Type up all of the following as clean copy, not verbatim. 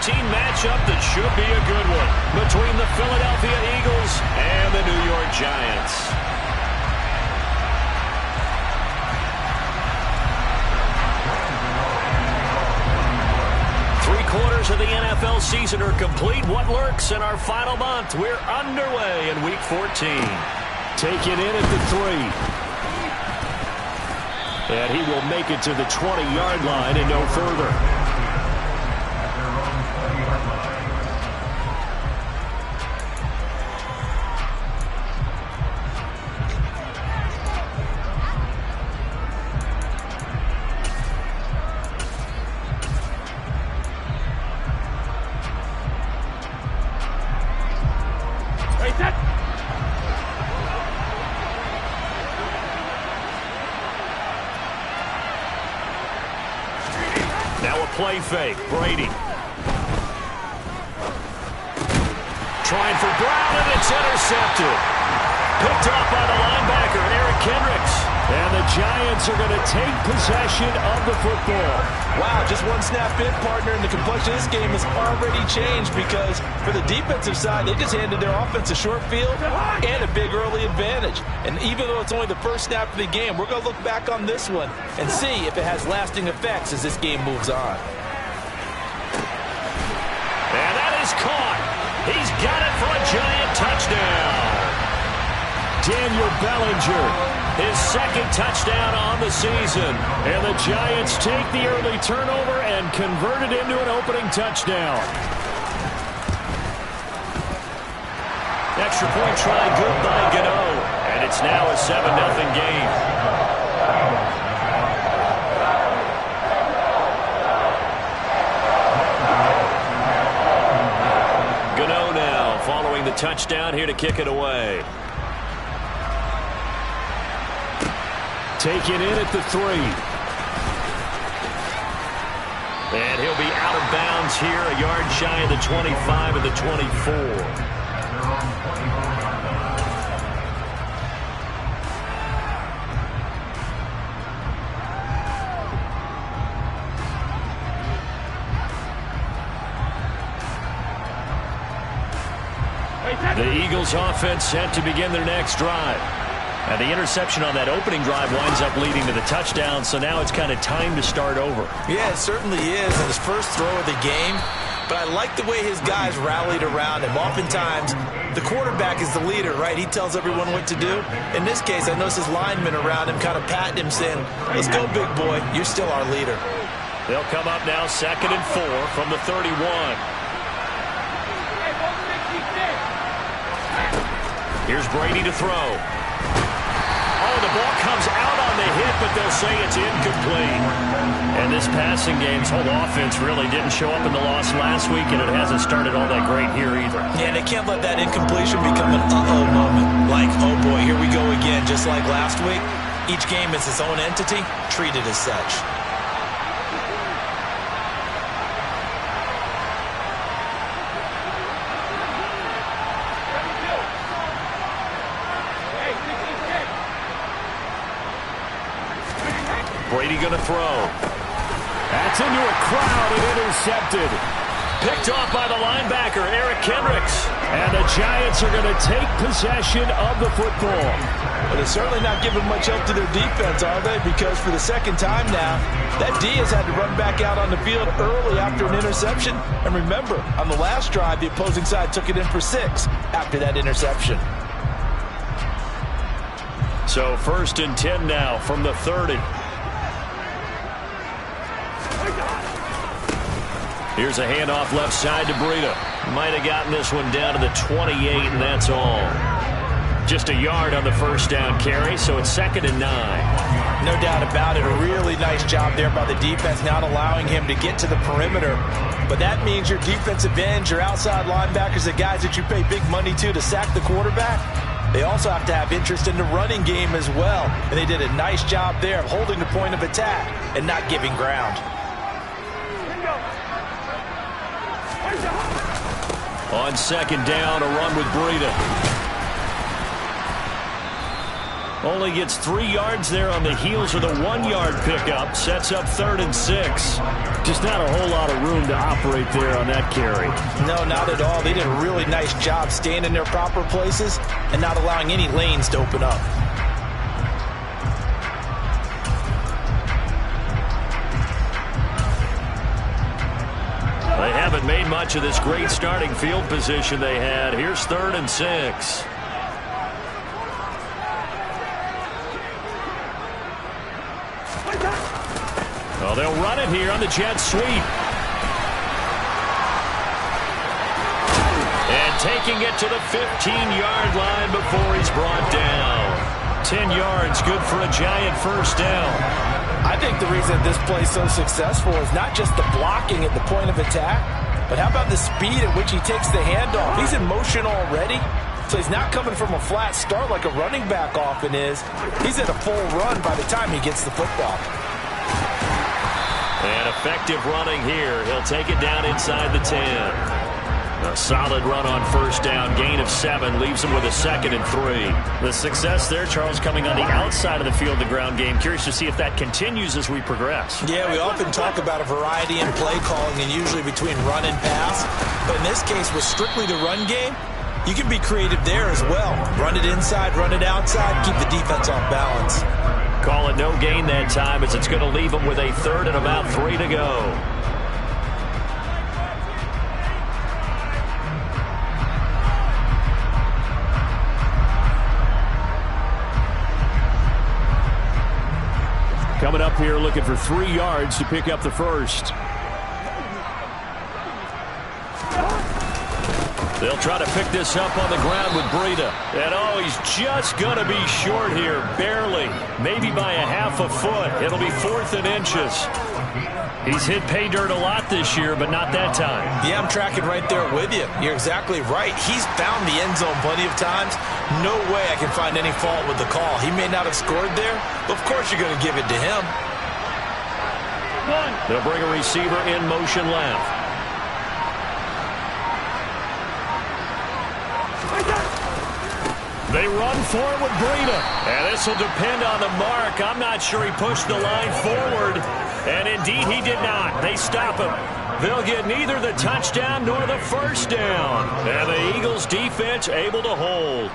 matchup that should be a good one between the Philadelphia Eagles and the New York Giants. Three-quarters of the NFL season are complete. What lurks in our final month? We're underway in Week 14. Taken in at the 3. And he will make it to the 20-yard line and no further. Play fake. Brady. Trying for Brown, and it's intercepted. Picked off by the linebacker, Eric Kendricks. And the Giants are going to take possession of the football. Wow, just one snap in, partner, and the complexion of this game has already changed because for the defensive side, they just handed their offense a short field and a big early advantage. And even though it's only the first snap of the game, we're going to look back on this one and see if it has lasting effects as this game moves on. And that is caught. He's got it for a Giant touchdown. Daniel Bellinger, his second touchdown on the season. And the Giants take the early turnover and convert it into an opening touchdown. Extra point try good by Gano. And it's now a 7-0 game. Gano now following the touchdown here to kick it away. Taken in at the 3. And he'll be out of bounds here, a yard shy of the 25 and the 24. The Eagles offense set to begin their next drive. And the interception on that opening drive winds up leading to the touchdown, so now it's kind of time to start over. Yeah, it certainly is in his first throw of the game. But I like the way his guys rallied around him. Oftentimes, the quarterback is the leader, right? He tells everyone what to do. In this case, I noticed his linemen around him kind of patting him, saying, let's go, big boy. You're still our leader. They'll come up now 2nd and 4 from the 31. Here's Brady to throw. Oh, the ball comes out on the hit, but they'll say it's incomplete. And this passing game's whole offense really didn't show up in the loss last week, and it hasn't started all that great here either. Yeah, they can't let that incompletion become an uh-oh moment. Like, oh boy, here we go again, just like last week. Each game is its own entity, treated as such. Brady going to throw. That's into a crowd and intercepted. Picked off by the linebacker, Eric Kendricks. And the Giants are going to take possession of the football. But they're certainly not giving much help to their defense, are they? Because for the second time now, that D has had to run back out on the field early after an interception. And remember, on the last drive, the opposing side took it in for 6 after that interception. So 1st and 10 now from the 30. Here's a handoff left side to Breida. Might have gotten this one down to the 28, and that's all. Just a yard on the first down carry, so it's 2nd and 9. No doubt about it. A really nice job there by the defense, not allowing him to get to the perimeter. But that means your defensive ends, your outside linebackers, the guys that you pay big money to sack the quarterback, they also have to have interest in the running game as well. And they did a nice job there of holding the point of attack and not giving ground. On 2nd down, a run with Breida. Only gets 3 yards there on the heels of the 1-yard pickup. Sets up 3rd and 6. Just not a whole lot of room to operate there on that carry. No, not at all. They did a really nice job staying in their proper places and not allowing any lanes to open up. They haven't made much of this great starting field position they had. Here's 3rd and 6. Well, they'll run it here on the jet sweep. And taking it to the 15-yard line before he's brought down. 10 yards, good for a giant first down. I think the reason this play is so successful is not just the blocking at the point of attack, but how about the speed at which he takes the handoff? He's in motion already, so he's not coming from a flat start like a running back often is. He's at a full run by the time he gets the football. And effective running here. He'll take it down inside the 10. A solid run on first down. Gain of 7 leaves him with a 2nd and 3. The success there, Charles, coming on the outside of the field, the ground game. Curious to see if that continues as we progress. Yeah, we often talk about a variety in play calling and usually between run and pass. But in this case, with strictly the run game, you can be creative there as well. Run it inside, run it outside, keep the defense off balance. Call it no gain that time as it's going to leave him with a 3rd and about 3 to go. Coming up here looking for 3 yards to pick up the first. They'll try to pick this up on the ground with Breida. And oh, he's just going to be short here. Barely. Maybe by a half a foot. It'll be 4th and inches. He's hit pay dirt a lot this year, but not that time. Yeah, I'm tracking right there with you. You're exactly right. He's found the end zone plenty of times. No way I can find any fault with the call. He may not have scored there, but of course you're going to give it to him. They'll bring a receiver in motion left. They run forward with Breida. And this will depend on the mark. I'm not sure he pushed the line forward. And indeed he did not. They stop him. They'll get neither the touchdown nor the first down. And the Eagles defense able to hold.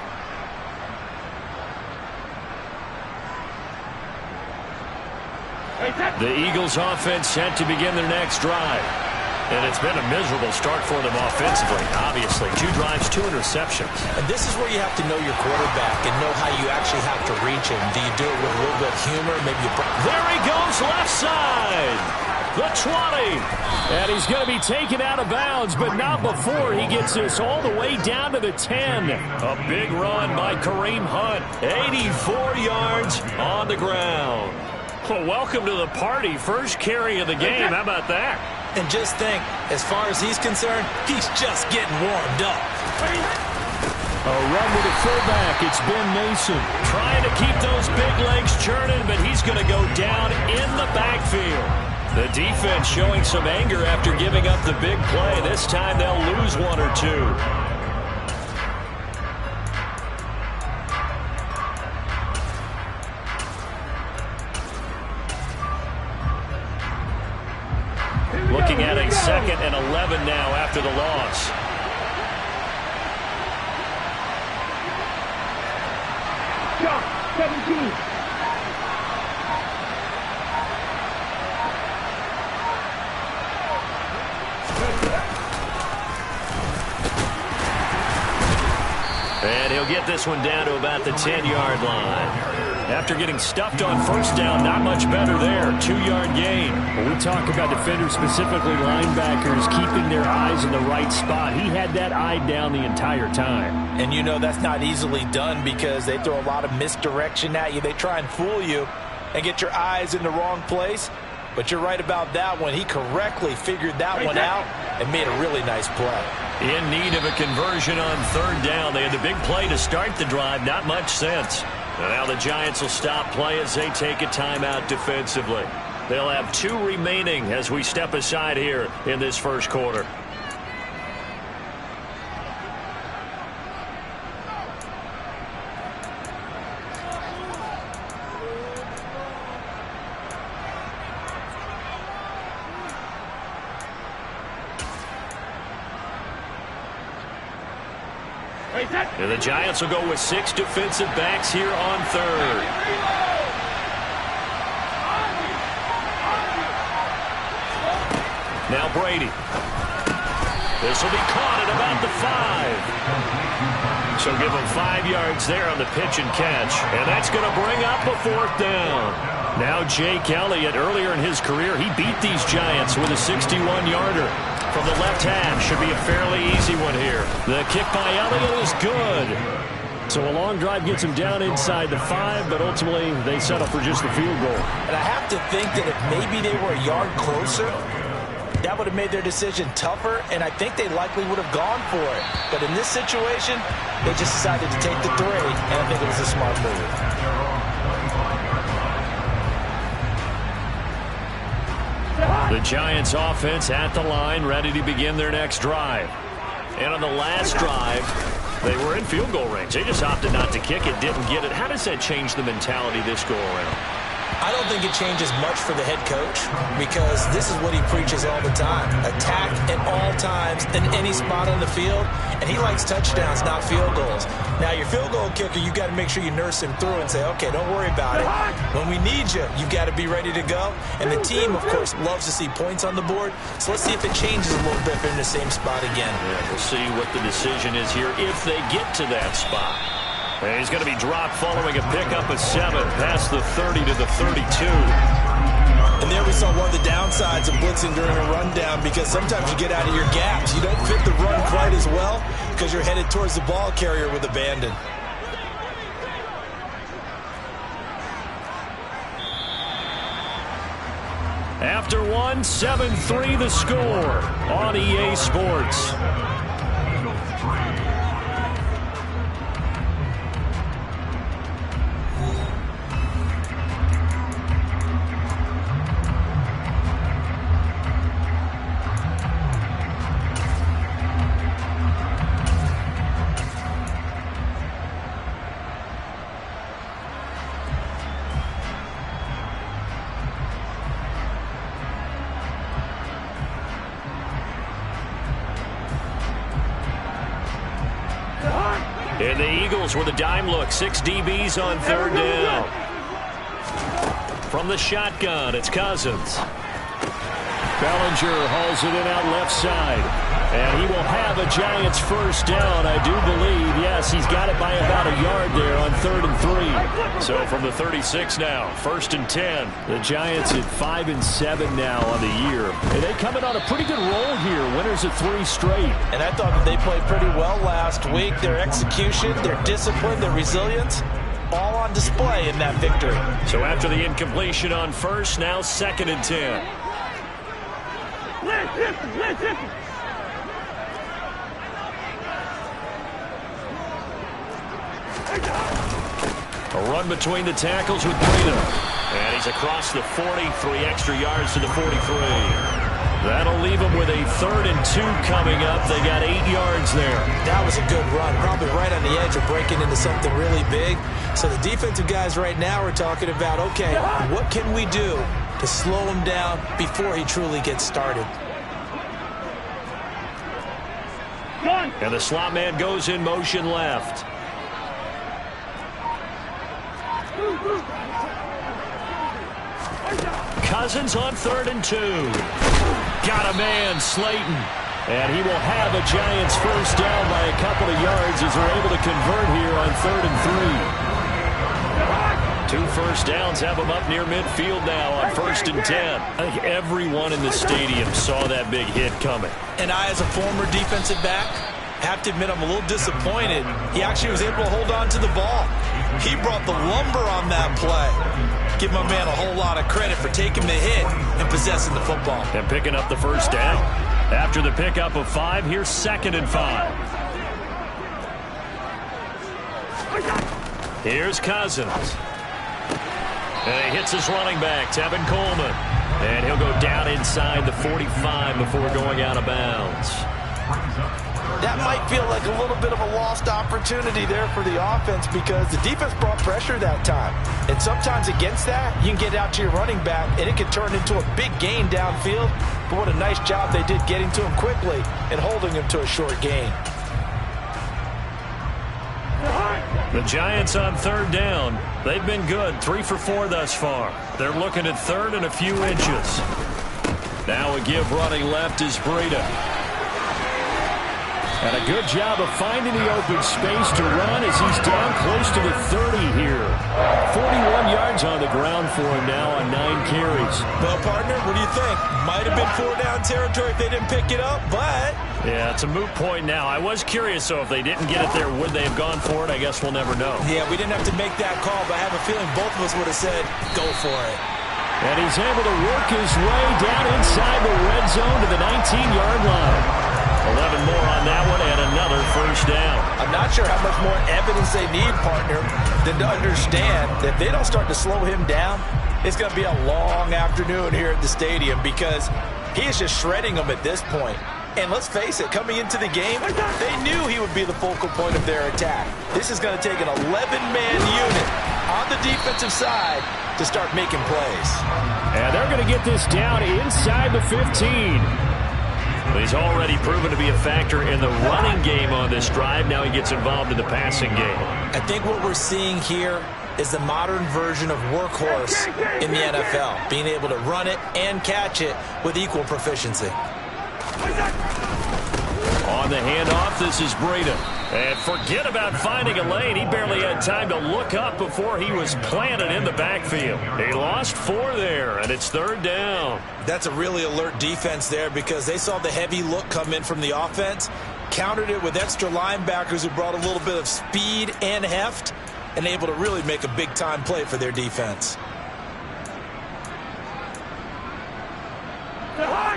The Eagles offense set to begin their next drive. And it's been a miserable start for them offensively, obviously. 2 drives, 2 interceptions. And this is where you have to know your quarterback and know how you actually have to reach him. Do you do it with a little bit of humor? Maybe you... There he goes, left side. The 20. And he's going to be taken out of bounds, but not before he gets this all the way down to the 10. A big run by Kareem Hunt. 84 yards on the ground. Well, welcome to the party. First carry of the game. How about that? And just think, as far as he's concerned, he's just getting warmed up. A run with a fullback. It's Ben Mason. Trying to keep those big legs churning, but he's going to go down in the backfield. The defense showing some anger after giving up the big play. This time they'll lose 1 or 2. Looking at a 2nd and 11 now after the loss. Shot 17. And he'll get this one down to about the 10-yard line. After getting stuffed on first down, not much better there. 2-yard gain. When we talk about defenders, specifically linebackers, keeping their eyes in the right spot, he had that eye down the entire time. And you know that's not easily done because they throw a lot of misdirection at you. They try and fool you and get your eyes in the wrong place. But you're right about that one. He correctly figured that one out and made a really nice play. In need of a conversion on 3rd down. They had the big play to start the drive. Not much sense. And now the Giants will stop play as they take a timeout defensively. They'll have 2 remaining as we step aside here in this first quarter. And the Giants will go with 6 defensive backs here on third. Now Brady. This will be caught at about the 5. So give him 5 yards there on the pitch and catch. And that's going to bring up a 4th down. Now Jake Elliott, earlier in his career, he beat these Giants with a 61-yarder. From the left hash, should be a fairly easy one here. The kick by Elliott is good. So a long drive gets him down inside the 5, but ultimately they settle for just the field goal. And I have to think that if maybe they were a yard closer, that would have made their decision tougher, and I think they likely would have gone for it. But in this situation, they just decided to take the 3, and I think it was a smart move. The Giants offense at the line, ready to begin their next drive. And on the last drive, they were in field goal range. They just opted not to kick it, didn't get it. How does that change the mentality this go around? I don't think it changes much for the head coach because this is what he preaches all the time. Attack at all times in any spot on the field, and he likes touchdowns, not field goals. Now, your field goal kicker, you got to make sure you nurse him through and say, okay, don't worry about it. When we need you, you got to be ready to go. And the team, of course, loves to see points on the board. So let's see if it changes a little bit if they're in the same spot again. Yeah, we'll see what the decision is here if they get to that spot. And he's going to be dropped following a pickup of 7 past the 30 to the 32. And there we saw one of the downsides of blitzing during a rundown because sometimes you get out of your gaps. You don't fit the run quite as well because you're headed towards the ball carrier with abandon. After 1, 7-3 the score on EA Sports. And the Eagles with a dime look. 6 DBs on 3rd down. From the shotgun, it's Cousins. Bellinger hauls it in out left side. And he will have a Giants 1st down, I do believe. Yes, he's got it by about a yard there on 3rd and 3. So from the 36 now, 1st and 10. The Giants at 5-7 now on the year. And they come in on a pretty good roll here. Winners of 3 straight. And I thought that they played pretty well last week. Their execution, their discipline, their resilience, all on display in that victory. So after the incompletion on 1st, now 2nd and 10. Listen. A run between the tackles with Breda. And he's across the 40, 3 extra yards to the 43. That'll leave him with a 3rd and 2 coming up. They got 8 yards there. That was a good run, probably right on the edge of breaking into something really big. So the defensive guys right now are talking about, okay, what can we do to slow him down before he truly gets started? And the slot man goes in motion left. Cousins on 3rd and 2. Got a man, Slayton. And he will have a Giants 1st down by a couple of yards as they're able to convert here on 3rd and 3. 2 first downs have them up near midfield now on 1st and 10. I think everyone in the stadium saw that big hit coming. And I, as a former defensive back, have to admit I'm a little disappointed. He actually was able to hold on to the ball. He brought the lumber on that play. Give my man a whole lot of credit for taking the hit and possessing the football. And picking up the 1st down. After the pickup of 5, here's 2nd and 5. Here's Cousins. And he hits his running back, Tevin Coleman. And he'll go down inside the 45 before going out of bounds. That might feel like a little bit of a lost opportunity there for the offense because the defense brought pressure that time. And sometimes against that, you can get out to your running back, and it can turn into a big gain downfield. But what a nice job they did getting to him quickly and holding him to a short gain. The Giants on third down. They've been good, 3 for 4 thus far. They're looking at third and a few inches. Now a give running left is Breida. And a good job of finding the open space to run as he's down close to the 30 here. 41 yards on the ground for him now on 9 carries. Well, partner, what do you think? Might have been 4-down territory if they didn't pick it up, but... Yeah, it's a moot point now. I was curious, so if they didn't get it there, would they have gone for it? I guess we'll never know. Yeah, we didn't have to make that call, but I have a feeling both of us would have said, go for it. And he's able to work his way down inside the red zone to the 19-yard line. 11 more on that one and another first down. I'm not sure how much more evidence they need, partner, than to understand that if they don't start to slow him down, it's going to be a long afternoon here at the stadium because he is just shredding them at this point. And let's face it, coming into the game, they knew he would be the focal point of their attack. This is going to take an 11-man unit on the defensive side to start making plays. And they're going to get this down inside the 15. He's already proven to be a factor in the running game on this drive. Now he gets involved in the passing game. I think what we're seeing here is the modern version of workhorse in the NFL, being able to run it and catch it with equal proficiency. On the handoff, this is Breida. And forget about finding a lane. He barely had time to look up before he was planted in the backfield. He lost 4 there, and it's third down. That's a really alert defense there because they saw the heavy look come in from the offense, countered it with extra linebackers who brought a little bit of speed and heft, and able to really make a big-time play for their defense.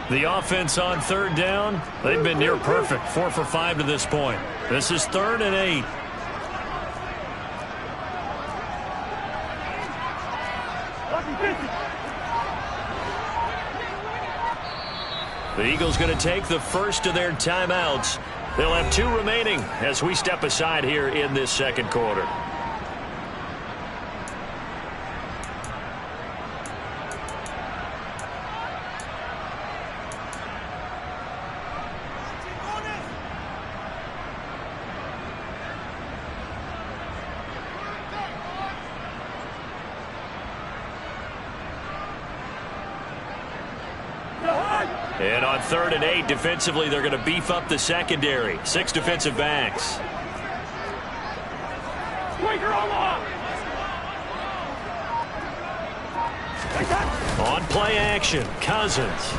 The offense on third down, they've been near perfect, 4 for 5 to this point. This is 3rd and 8. The Eagles going to take the first of their timeouts. They'll have 2 remaining as we step aside here in this second quarter. And on 3rd and 8, defensively, they're going to beef up the secondary. 6 defensive backs. On play action, Cousins.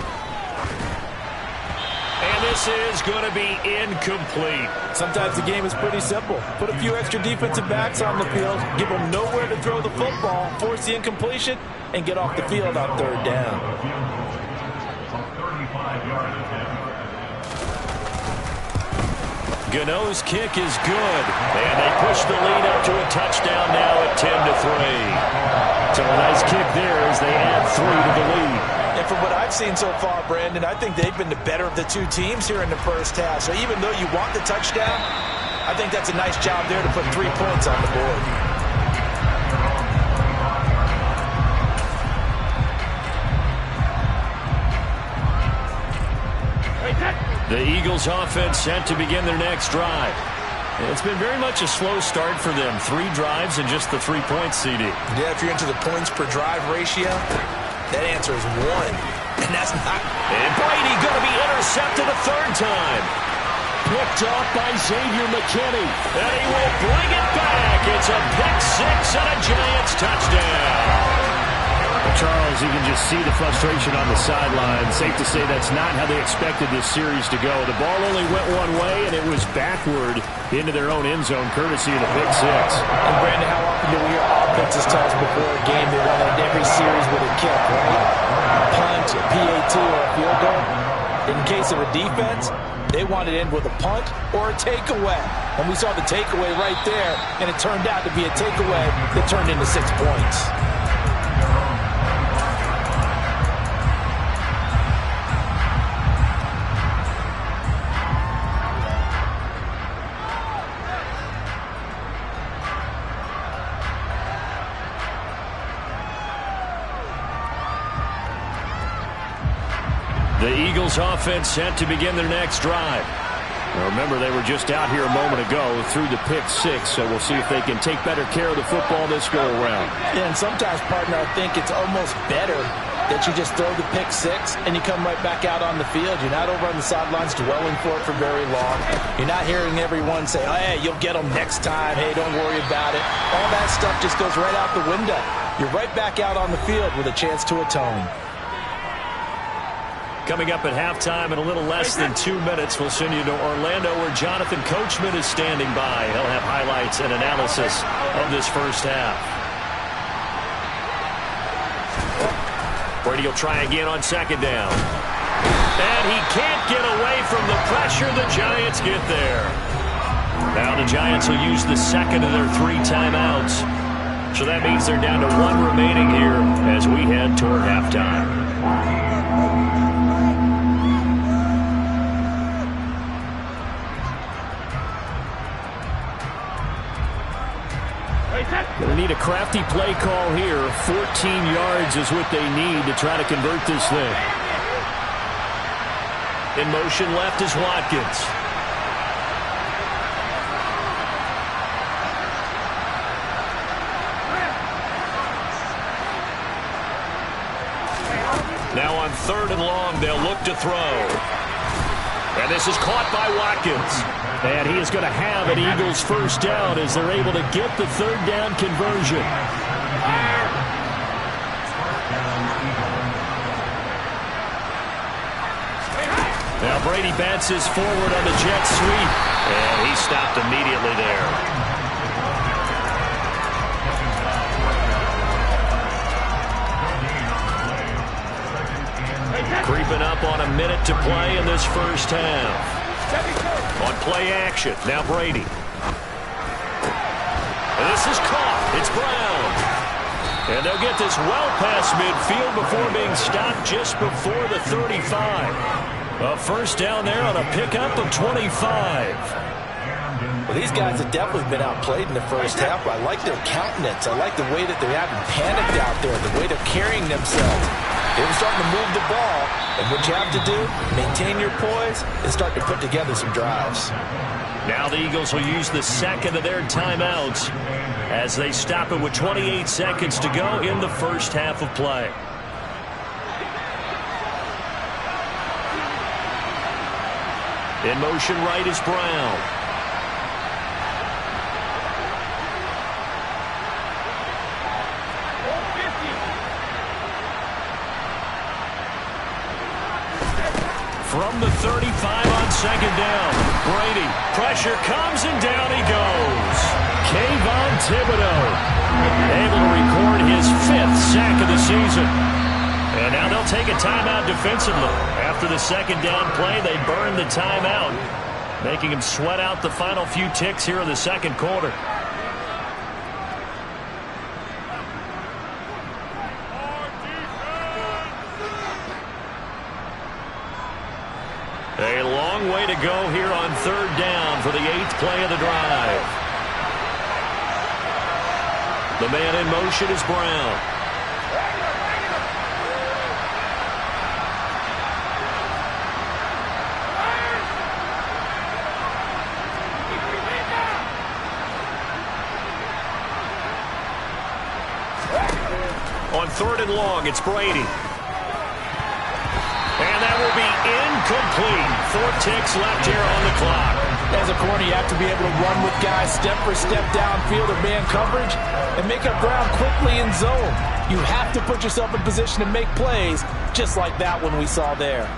And this is going to be incomplete. Sometimes the game is pretty simple. Put a few extra defensive backs on the field, give them nowhere to throw the football, force the incompletion, and get off the field on 3rd down. Gano's kick is good, and they push the lead up to a touchdown now at 10-3. So a nice kick there as they add 3 to the lead. And from what I've seen so far, Brandon, I think they've been the better of the 2 teams here in the first half. So even though you want the touchdown, I think that's a nice job there to put 3 points on the board. The Eagles offense set to begin their next drive. It's been very much a slow start for them. 3 drives and just the 3 points, CD. Yeah, if you're into the points per drive ratio, that answer is 1. And that's not... And Brady going to be intercepted a 3rd time. Picked off by Xavier McKinney. And he will bring it back. It's a pick 6 and a Giants touchdown. Charles, you can just see the frustration on the sideline. Safe to say that's not how they expected this series to go. The ball only went one way, and it was backward into their own end zone, courtesy of the pick 6. And, Brandon, how often do we hear offenses tell us before a game they want to end every series with a kick, right? Punt, a PAT, or a field goal. In case of a defense, they wanted to end with a punt or a takeaway. And we saw the takeaway right there, and it turned out to be a takeaway that turned into 6 points. The Eagles offense set to begin their next drive. Remember, they were just out here a moment ago through the pick six, so we'll see if they can take better care of the football this go-around. Yeah, and sometimes, partner, I think it's almost better that you just throw the pick six and you come right back out on the field. You're not over on the sidelines dwelling for it for very long. You're not hearing everyone say, oh, hey, you'll get them next time. Hey, don't worry about it. All that stuff just goes right out the window. You're right back out on the field with a chance to atone. Coming up at halftime in a little less than 2 minutes, we'll send you to Orlando where Jonathan Coachman is standing by. He'll have highlights and analysis of this first half. Brady will try again on second down. And he can't get away from the pressure. The Giants get there. Now the Giants will use the second of their 3 timeouts. So that means they're down to 1 remaining here as we head toward halftime. They need a crafty play call here. 14 yards is what they need to try to convert this thing. In motion left is Watkins. Now on 3rd and long, they'll look to throw. And this is caught by Watkins. And he is going to have an Eagles first down as they're able to get the 3rd down conversion. Now Brady bounces forward on the jet sweep. And he stopped immediately there. Creeping up on a minute to play in this first half. On play action, now Brady. And this is caught. It's Brown. And they'll get this well past midfield before being stopped just before the 35. A first down there on a pickup of 25. Well, these guys have definitely been outplayed in the first half, but I like their countenance. I like the way that they haven't panicked out there, the way they're carrying themselves. They were starting to move the ball, and what you have to do, maintain your poise, and start to put together some drives. Now the Eagles will use the second of their timeouts as they stop it with 28 seconds to go in the first half of play. In motion right is Brown. From the 35 on second down, Brady, pressure comes and down he goes. Kayvon Thibodeaux able to record his 5th sack of the season. And now they'll take a timeout defensively. After the second down play, they burn the timeout, making him sweat out the final few ticks here in the second quarter. A long way to go here on 3rd down for the 8th play of the drive. The man in motion is Brown. On 3rd and long, it's Brady. And that will be incomplete. 4 ticks left here on the clock. As a corner, you have to be able to run with guys step for step downfield or man coverage and make up ground quickly in zone. You have to put yourself in position to make plays, just like that one we saw there.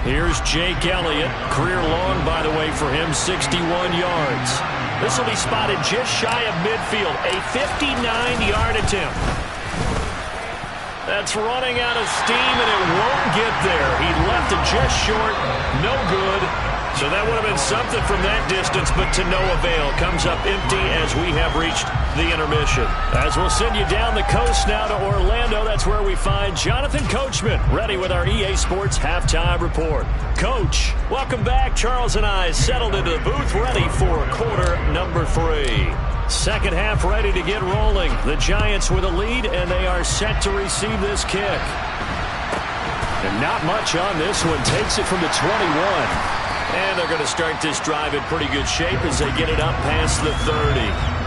Here's Jake Elliott. Career long, by the way, for him, 61 yards. This will be spotted just shy of midfield. A 59-yard attempt. That's running out of steam, and it won't get there. He left it just short. No good. So that would have been something from that distance, but to no avail. Comes up empty as we have reached the intermission. As we'll send you down the coast now to Orlando, that's where we find Jonathan Coachman, ready with our EA Sports Halftime Report. Coach, welcome back. Charles and I settled into the booth, ready for quarter number 3. Second half ready to get rolling. The Giants with a lead, and they are set to receive this kick. And not much on this one. Takes it from the 21. And they're going to start this drive in pretty good shape as they get it up past the 30.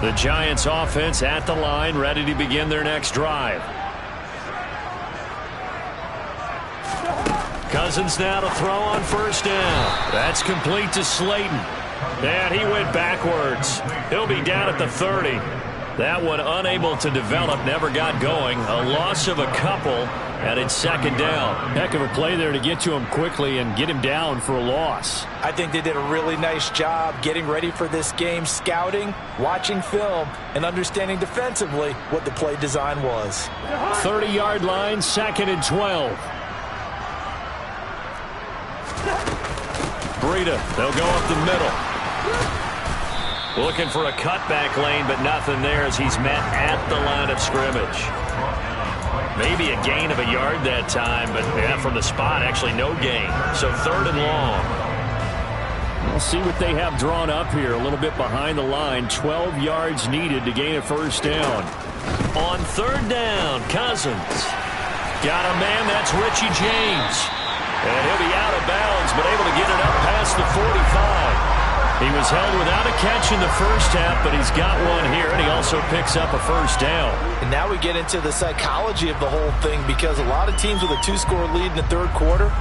The Giants offense at the line, ready to begin their next drive. Cousins now to throw on first down. That's complete to Slayton. And he went backwards. He'll be down at the 30. That one unable to develop, never got going. A loss of a couple, and it's second down. Heck of a play there to get to him quickly and get him down for a loss. I think they did a really nice job getting ready for this game, scouting, watching film, and understanding defensively what the play design was. 30-yard line, 2nd and 12. Breida, they'll go up the middle. Looking for a cutback lane, but nothing there as he's met at the line of scrimmage. Maybe a gain of a yard that time, but yeah, from the spot, actually no gain. So 3rd and long. We'll see what they have drawn up here. A little bit behind the line. 12 yards needed to gain a first down. On 3rd down, Cousins. Got a man, that's Richie James. And he'll be out of bounds, but able to get it up past the 45. He was held without a catch in the first half, but he's got one here, and he also picks up a first down. And now we get into the psychology of the whole thing, because a lot of teams with a 2-score lead in the 3rd quarter,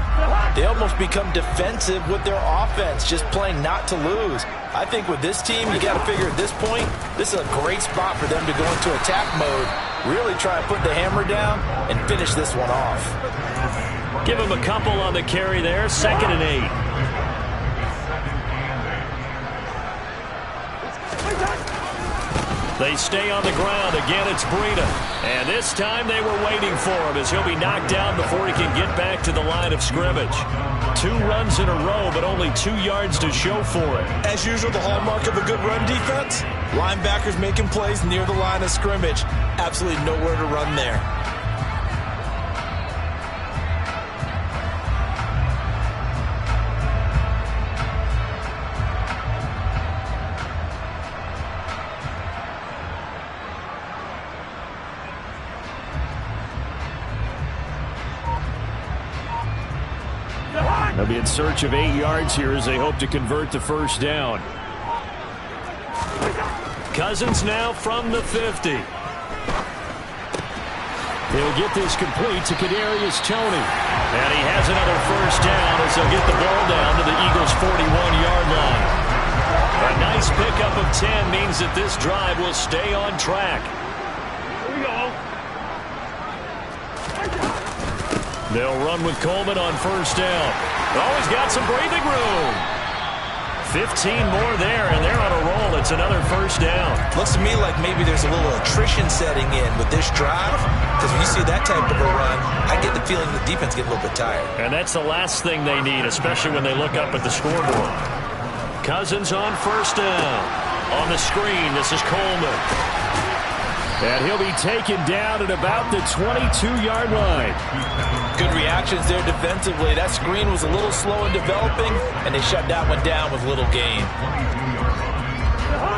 they almost become defensive with their offense, just playing not to lose. I think with this team, you got to figure at this point, this is a great spot for them to go into attack mode, really try and put the hammer down and finish this one off. Give him a couple on the carry there, 2nd and 8. They stay on the ground. Again, it's Breida. And this time they were waiting for him as he'll be knocked down before he can get back to the line of scrimmage. 2 runs in a row, but only 2 yards to show for it. As usual, the hallmark of a good run defense, linebackers making plays near the line of scrimmage. Absolutely nowhere to run there. They'll be in search of 8 yards here as they hope to convert the first down. Cousins now from the 50. They'll get this complete to Kadarius Toney. And he has another first down as they'll get the ball down to the Eagles' 41-yard line. A nice pickup of 10 means that this drive will stay on track. Here we go. They'll run with Coleman on first down. Always got some breathing room. 15 more there, and they're on a roll. It's another first down. Looks to me like maybe there's a little attrition setting in with this drive, because when you see that type of a run, I get the feeling the defense get a little bit tired. And that's the last thing they need, especially when they look up at the scoreboard. Cousins on first down. On the screen, this is Coleman. And he'll be taken down at about the 22-yard line. Good reactions there defensively. That screen was a little slow in developing, and they shut that one down with little gain.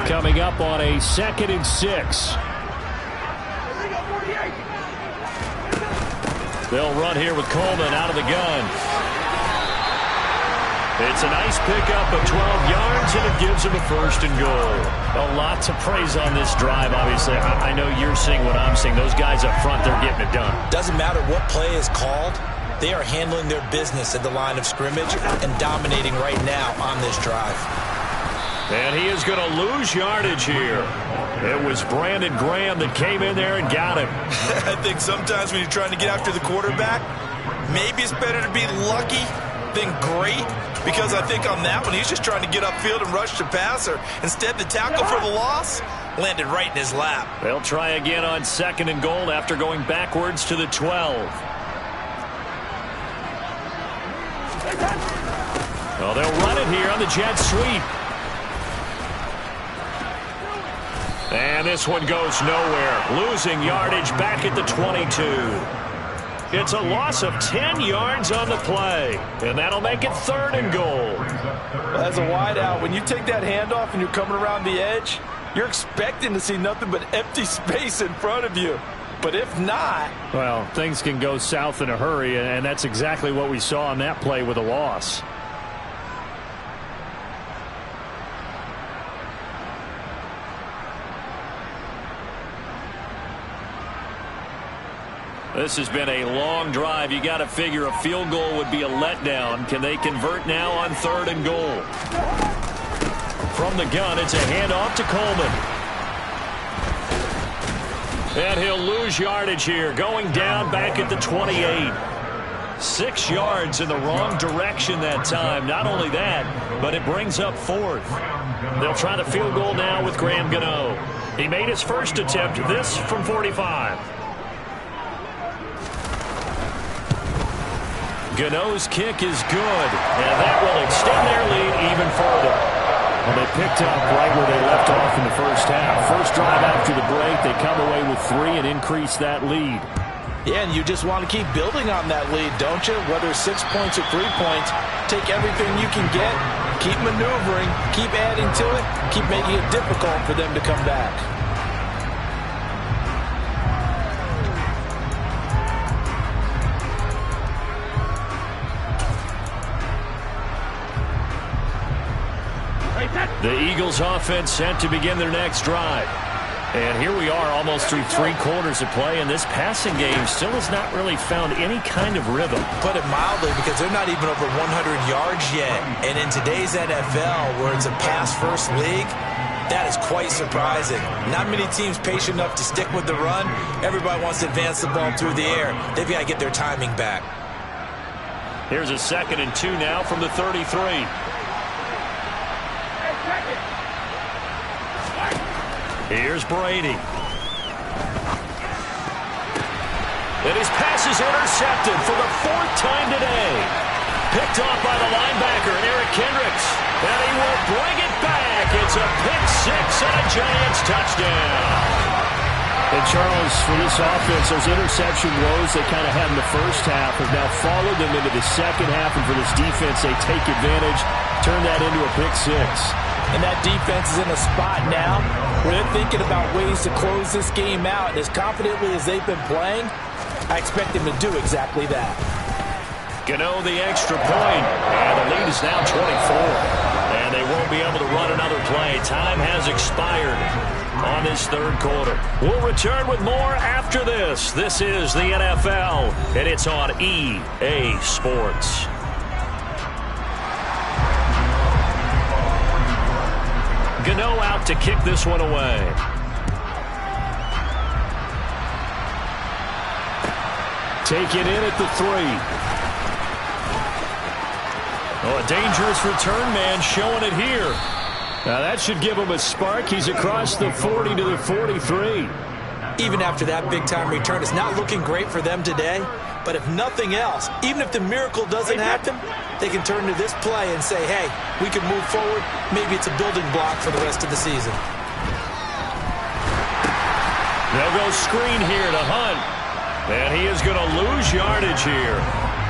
Coming up on a 2nd and 6. They'll run here with Coleman out of the gun. It's a nice pickup of 12 yards, and it gives him a first and goal. A lot to praise on this drive, obviously. I know you're seeing what I'm seeing. Those guys up front, they're getting it done. Doesn't matter what play is called. They are handling their business at the line of scrimmage and dominating right now on this drive. And he is going to lose yardage here. It was Brandon Graham that came in there and got him. I think sometimes when you're trying to get after the quarterback, maybe it's better to be lucky than great, because I think on that one, he's just trying to get upfield and rush the passer. Instead, the tackle for the loss landed right in his lap. They'll try again on 2nd and goal after going backwards to the 12. Well, they'll run it here on the jet sweep. And this one goes nowhere. Losing yardage back at the 22. It's a loss of 10 yards on the play, and that'll make it 3rd and goal. Well, as a wide out, when you take that handoff and you're coming around the edge, you're expecting to see nothing but empty space in front of you. But if not... well, things can go south in a hurry, and that's exactly what we saw on that play with a loss. This has been a long drive. You got to figure a field goal would be a letdown. Can they convert now on 3rd and goal? From the gun, it's a handoff to Coleman. And he'll lose yardage here, going down back at the 28. 6 yards in the wrong direction that time. Not only that, but it brings up 4th. They'll try the field goal now with Graham Gano. He made his first attempt, this from 45. Gano's kick is good, and that will extend their lead even further. Well, they picked up right where they left off in the first half. First drive after the break, they come away with 3 and increase that lead. Yeah, and you just want to keep building on that lead, don't you? Whether 6 points or 3 points, take everything you can get, keep maneuvering, keep adding to it, keep making it difficult for them to come back. The Eagles offense set to begin their next drive. And here we are almost through 3 quarters of play, and this passing game still has not really found any kind of rhythm. Put it mildly, because they're not even over 100 yards yet. And in today's NFL, where it's a pass-first league, that is quite surprising. Not many teams patient enough to stick with the run. Everybody wants to advance the ball through the air. They've got to get their timing back. Here's a 2nd and 2 now from the 33. Here's Brady. And his pass is intercepted for the 4th time today. Picked off by the linebacker, Eric Kendricks. And he will bring it back. It's a pick 6 and a Giants touchdown. And Charles, for this offense, those interception woes they kind of had in the first half have now followed them into the second half. And for this defense, they take advantage, turn that into a pick 6. And that defense is in a spot now where they're thinking about ways to close this game out. And as confidently as they've been playing, I expect them to do exactly that. Gano the extra point, and the lead is now 24. And they won't be able to run another play. Time has expired on this 3rd quarter. We'll return with more after this. This is the NFL, and it's on EA Sports. Gano out to kick this one away. Take it in at the 3. Oh, a dangerous return man showing it here. Now that should give him a spark. He's across the 40 to the 43. Even after that big-time return, it's not looking great for them today. But if nothing else, even if the miracle doesn't happen, they can turn to this play and say, hey, we can move forward. Maybe it's a building block for the rest of the season. They'll go screen here to Hunt. And he is going to lose yardage here.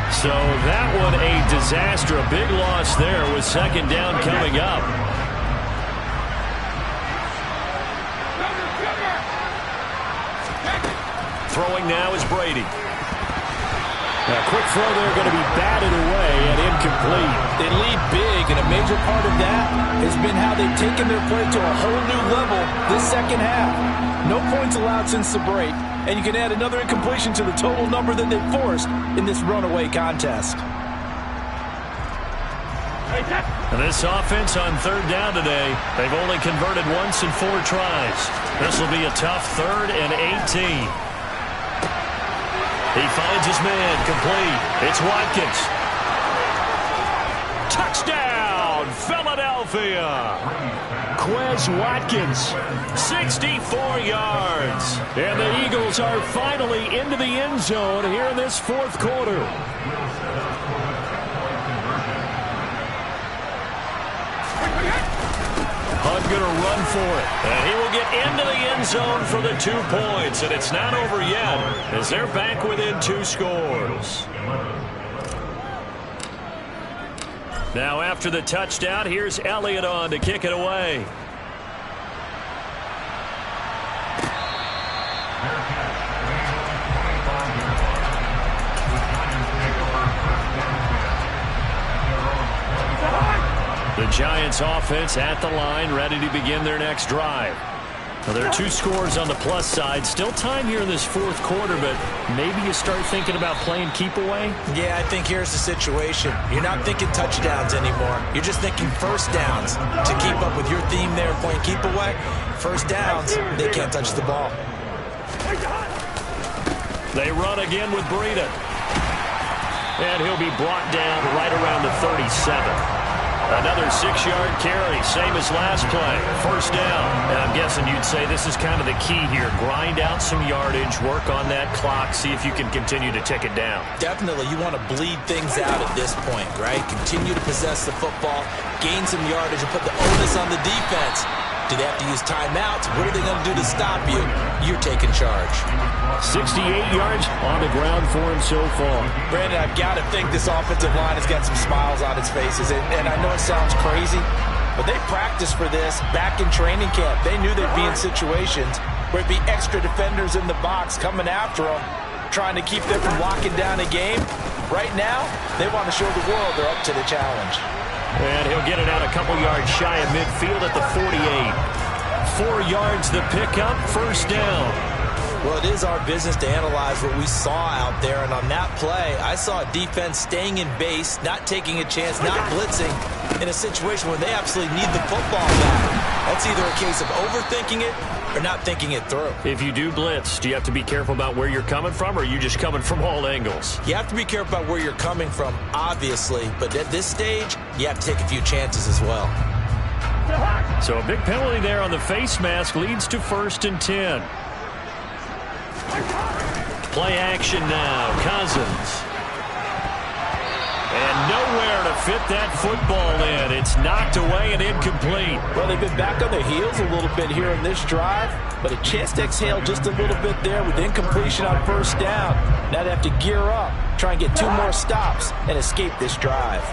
So that one a disaster. A big loss there with 2nd down coming up. Throwing now is Brady. A quick throw there going to be batted away and incomplete. They lead big, and a major part of that has been how they've taken their play to a whole new level this second half. No points allowed since the break, and you can add another incompletion to the total number that they forced in this runaway contest. And this offense on 3rd down today, they've only converted once in 4 tries. This will be a tough 3rd and 18. He finds his man, complete. It's Watkins. Touchdown, Philadelphia. Quez Watkins, 64 yards. And the Eagles are finally into the end zone here in this 4th quarter. Hunt going to run for it. And he will get into the end zone for the 2 points. And it's not over yet as they're back within 2 scores. Now after the touchdown, here's Elliott on to kick it away. The Giants offense at the line, ready to begin their next drive. Well, there are 2 scores on the plus side. Still time here in this 4th quarter, but maybe you start thinking about playing keep away? Yeah, I think here's the situation. You're not thinking touchdowns anymore. You're just thinking first downs. To keep up with your theme there, playing keep away, first downs, they can't touch the ball. They run again with Breida. And he'll be brought down right around the 37. Another 6-yard carry, same as last play. First down. And I'm guessing you'd say this is kind of the key here. Grind out some yardage, work on that clock, see if you can continue to tick it down. Definitely, you want to bleed things out at this point, right? Continue to possess the football, gain some yardage, and put the onus on the defense. Do they have to use timeouts? What are they going to do to stop you? You're taking charge. 68 yards on the ground for him so far. Brandon, I've got to think this offensive line has got some smiles on its faces. And I know it sounds crazy, but they practiced for this back in training camp. They knew they'd be in situations where it'd be extra defenders in the box coming after them, trying to keep them from locking down a game. Right now, they want to show the world they're up to the challenge. And he'll get it out a couple yards shy of midfield at the 48. 4 yards the pickup, first down. Well, it is our business to analyze what we saw out there, and on that play, I saw a defense staying in base, not taking a chance, not blitzing, in a situation where they absolutely need the football back. That's either a case of overthinking it or not thinking it through. If you do blitz, do you have to be careful about where you're coming from, or are you just coming from all angles? You have to be careful about where you're coming from, obviously, but at this stage, you have to take a few chances as well. So a big penalty there on the face mask leads to 1st and 10. Play action now, Cousins. And nowhere to fit that football in. It's knocked away and incomplete. Well, they've been back on their heels a little bit here in this drive, but a chance to exhale just a little bit there with incompletion on first down. Now they have to gear up, try and get 2 more stops, and escape this drive.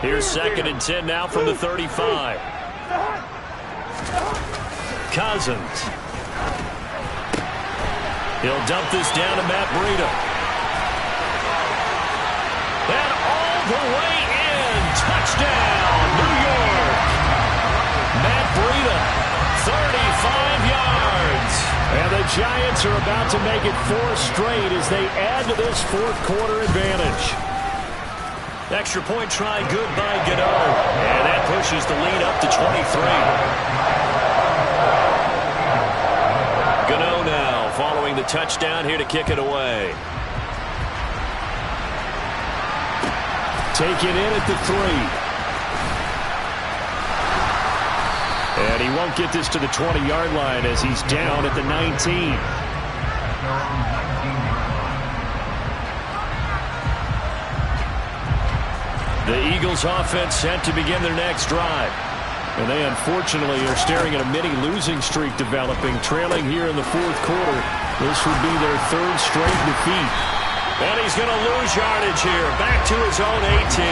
Here's 2nd and 10 now from the 35. Cousins. He'll dump this down to Matt Breida. And all the way in. Touchdown, New York. Matt Breida, 35 yards. And the Giants are about to make it 4 straight as they add to this 4th quarter advantage. Extra point try good by Gano. And that pushes the lead up to 23. Gano now following the touchdown here to kick it away. Taken in at the 3. And he won't get this to the 20-yard line as he's down at the 19. The Eagles offense set to begin their next drive. And they unfortunately are staring at a mini losing streak developing, trailing here in the 4th quarter. This would be their 3rd straight defeat. And he's going to lose yardage here, back to his own 18.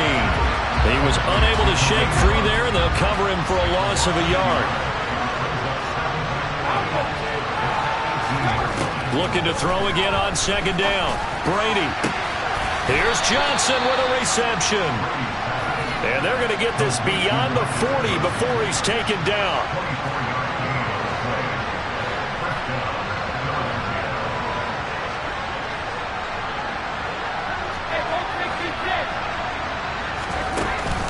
He was unable to shake free there, and they'll cover him for a loss of a yard. Looking to throw again on 2nd down. Brady. Here's Johnson with a reception. And they're going to get this beyond the 40 before he's taken down.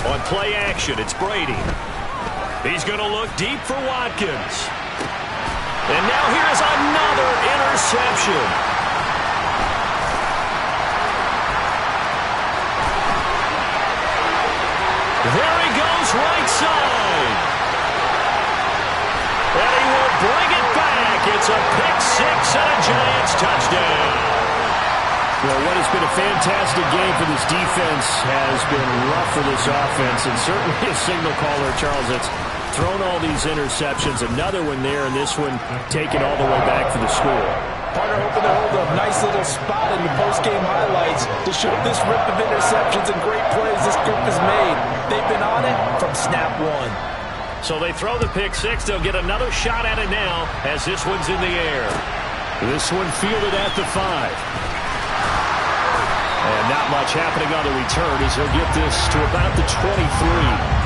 On play action, it's Brady. He's going to look deep for Watkins. And now here's another interception. There he goes, right side. And he will bring it back. It's a pick 6 and a Giants touchdown. Well, what has been a fantastic game for this defense has been rough for this offense. And certainly a signal caller, Charles, that's thrown all these interceptions. Another one there, and this one taken all the way back for the score. Partner hoping to hold a nice little spot in the post-game highlights to show this rip of interceptions and great plays this group has made. They've been on it from snap one. So they throw the pick six. They'll get another shot at it now as this one's in the air. This one fielded at the 5. And not much happening on the return as he'll get this to about the 23.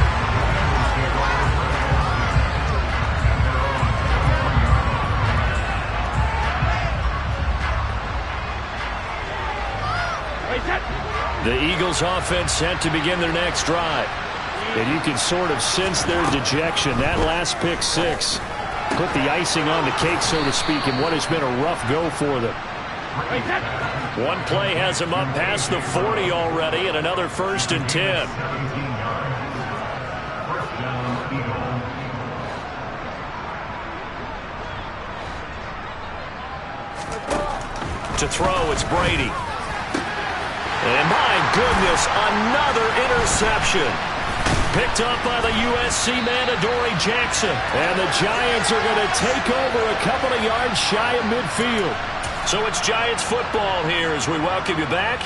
The Eagles offense set to begin their next drive. And you can sort of sense their dejection. That last pick six put the icing on the cake, so to speak, in what has been a rough go for them. One play has him up past the 40 already, and another 1st and 10. To throw, it's Brady. And my goodness, another interception. Picked up by the USC man, Adoree Jackson. And the Giants are going to take over a couple of yards shy of midfield. So it's Giants football here as we welcome you back.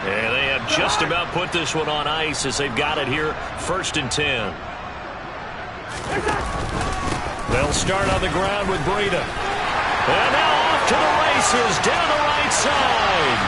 And they have just about put this one on ice as they've got it here, 1st and 10. They'll start on the ground with Breida. And now off to the races down the right side.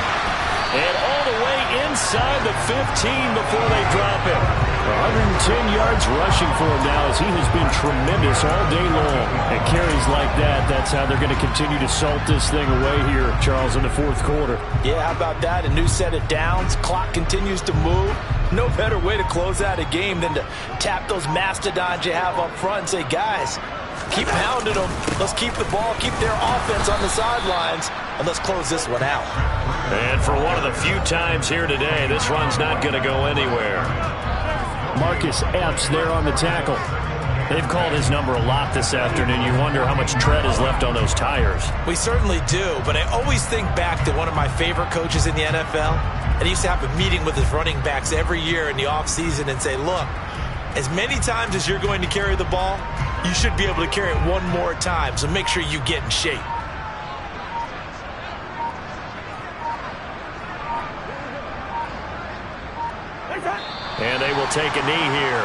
And all the way inside the 15 before they drop it. 110 yards rushing for him now as he has been tremendous all day long. And carries like that, that's how they're going to continue to salt this thing away here, Charles, in the 4th quarter. Yeah, how about that? A new set of downs. Clock continues to move. No better way to close out a game than to tap those mastodons you have up front and say, guys, keep pounding them. Let's keep the ball, keep their offense on the sidelines, and let's close this one out. And for one of the few times here today, this run's not going to go anywhere. Marcus Epps there on the tackle. They've called his number a lot this afternoon. You wonder how much tread is left on those tires. We certainly do, but I always think back to one of my favorite coaches in the NFL. And he used to have a meeting with his running backs every year in the offseason and say, look, as many times as you're going to carry the ball, you should be able to carry it one more time, so make sure you get in shape. And they will take a knee here.